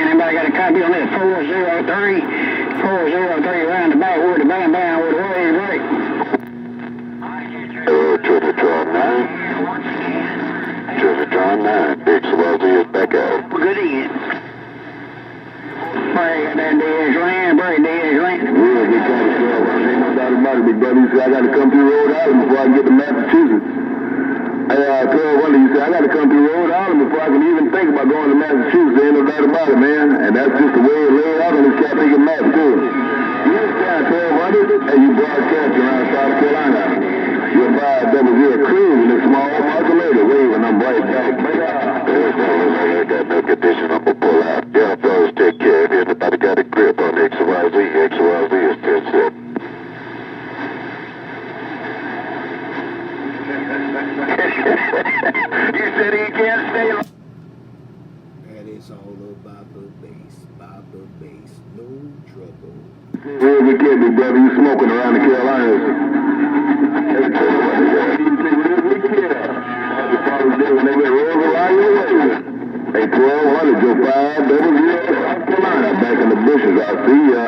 Anybody got a copy on that? 403 around the back with the bam bam with the wave break. Trinitron 9. Trinitron 9. XYZ is back out. Good evening. Break that DX land, break DX land. Yeah, big kind of stuff. Ain't no doubt about it, big brother. You say I got to come through Rhode Island before I can get to Massachusetts. Hey, Wonder, you say I got to come through Rhode Island before I can even think about going to Massachusetts. Ain't no doubt about it, man. And that's just the way it laid out on this Captain map, too. You understand 1200 and you broadcast around South Carolina. You're 500 cruise in this small modulator waving them right back. I got no condition, I'm going to pull out. Yeah, fellas, take care. If anybody got a grip on XYZ, XYZ is 10-7. You said he can't stay on. That is all about the bass, no trouble. Real good kid, big brother. You smoking around the Carolinas. They went rolling around your way. Hey, 1200, your 500, South Carolina, back in the bushes. I see ya.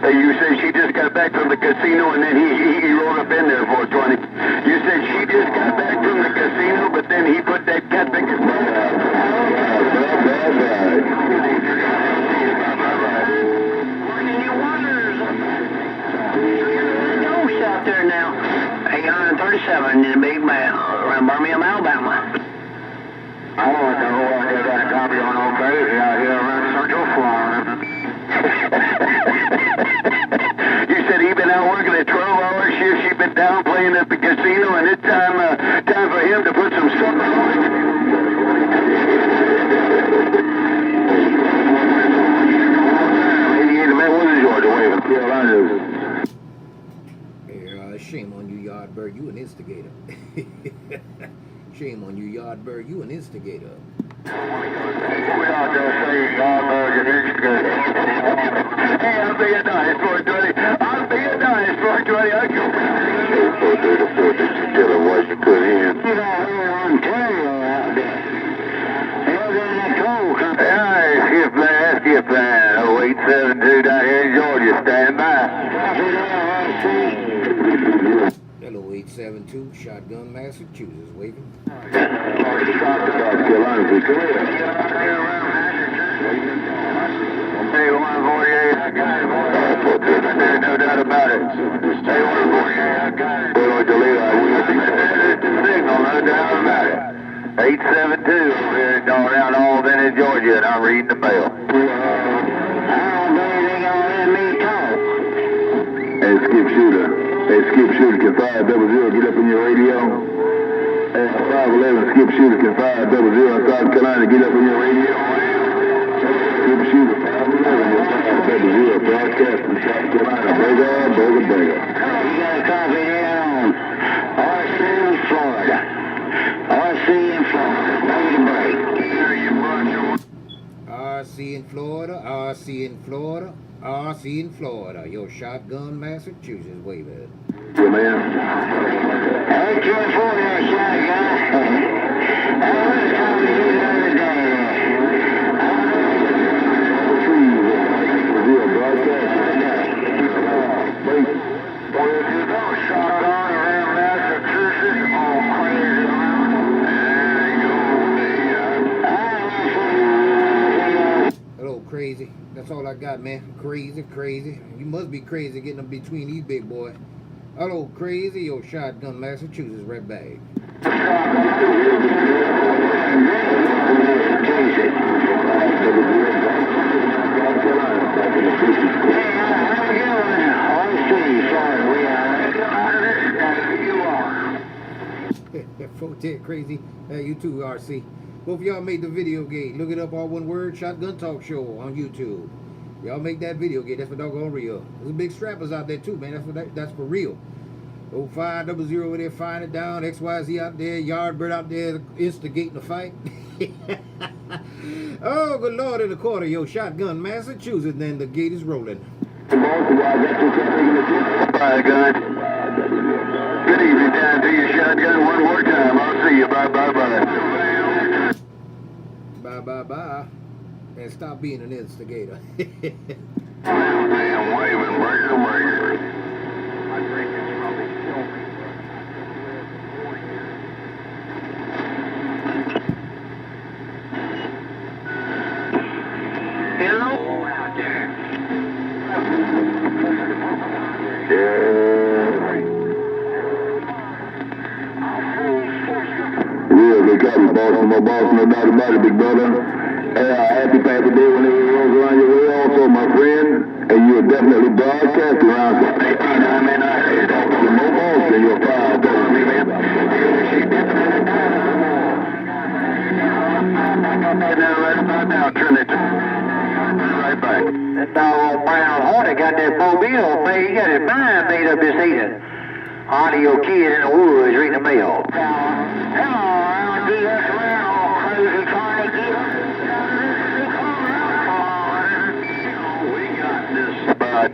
Hey, you said she just got back from the casino and then he rolled up in there for 20. You said she just got back from the casino, but then he put that cat back in front of out there now. 837 in the big bell around Birmingham, Alabama. I want to know I got a copy on old crazy out here around Central Florida. You said he been out working a 12-hour shift. She been down playing at the casino, and it's time for him to put some supper on it. Maybe the man was Georgia waving Carolinas. Shame on you, Yardbird, you an instigator. Shame on you, Yardbird, you an instigator. We out there saying Yardbird an instigator. Hey, I'll be a nice 420. I'll be a nice 420. I can. 434, did you tell her what you put in? You know, here in Ontario out there. They're in that coal country. Yeah, skip that. 0872 down here in Georgia, stand by. Hello, 872, Shotgun, Massachusetts, waving. South Carolina, be clear. Hey, 148, I got it. There's no doubt about it. Hey, 148, I got it. Well, Toledo, I will be It's the signal, no doubt about it. 872 over here around Albany, Georgia, and I'm reading the bell. I don't believe they gonna let me talk. Hey, Skip Shooter. Hey, Skip Shooter, can 500 get up in your radio? Hey, 511, Skip Shooter, can 500 South Carolina get up in your radio? Skip Shooter, 511, 500 broadcast from South Carolina. Burger. You got a copy there on RC in Florida. RC in Florida. Break. RC in Florida, RC in Florida, RC in Florida. Your Shotgun, Massachusetts, waving. Yeah, man. Hey, 240 there, shotgun. I was talking to you the other day. Shotgun around Massachusetts. Oh, crazy. Hello, crazy. That's all I got, man. Crazy. You must be crazy getting up between these big boys. Hello, crazy. Your Shotgun, Massachusetts, red bag. Crazy. Hey, you too, RC. Both of y'all made the video game. Look it up, all one word, Shotgun Talk Show on YouTube. Y'all make that video game. That's for doggone real. There's big strappers out there too, man. That's for real. 0500 over there, find it down. XYZ out there, Yardbird out there instigating the fight. Oh, good Lord, in the corner, yo, Shotgun, Massachusetts, then the gate is rolling. Bye, gun. Good evening down to you, and stop being an instigator. Damn waving breaker. Hello out there. Real big copy, boss, no doubt about it, big brother. Happy Paper Day whenever it rolls around your way also, my friend. And you're definitely broadcast around the more balls than your file, Now, Trinity. Right back. That doggone brown hornet got that mobile made. He got his mind made up this evening. Audio kid in the woods reading the mail. Hello, around DS Round, crazy trying to get we got this. By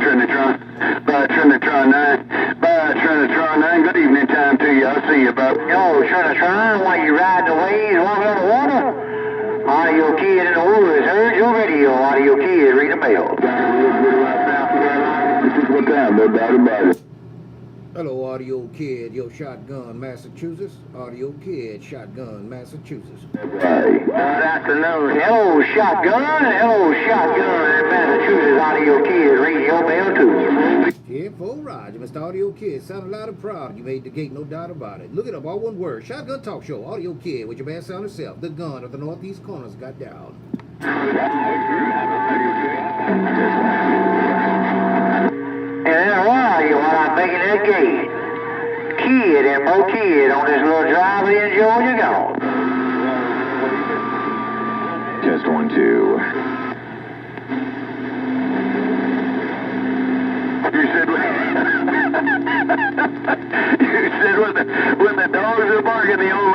Trinitron 9. Good evening time to you. I'll see you about. Yo, Trinitron, while you riding the waves, walking on the water? Audio kid in the woods, heard your radio. Audio kid reading the mail. What time, no doubt about it. Hello, Audio Kid, yo shotgun, Massachusetts. Audio Kid, shotgun, Massachusetts. Right. Good afternoon. Hello, shotgun in Massachusetts. Audio kid reading your mail too. 10-4 Roger, Mr. Audio Kid, sounding loud and proud. You made the gate, no doubt about it. Look it up, all one word. Shotgun Talk Show, Audio Kid, with your man sound self. The gun of the northeast corners got down. And then while I'm making that gate, kid and more kid on this little drive in Georgia gone. Test 1, 2. You said when the dogs are barking, the old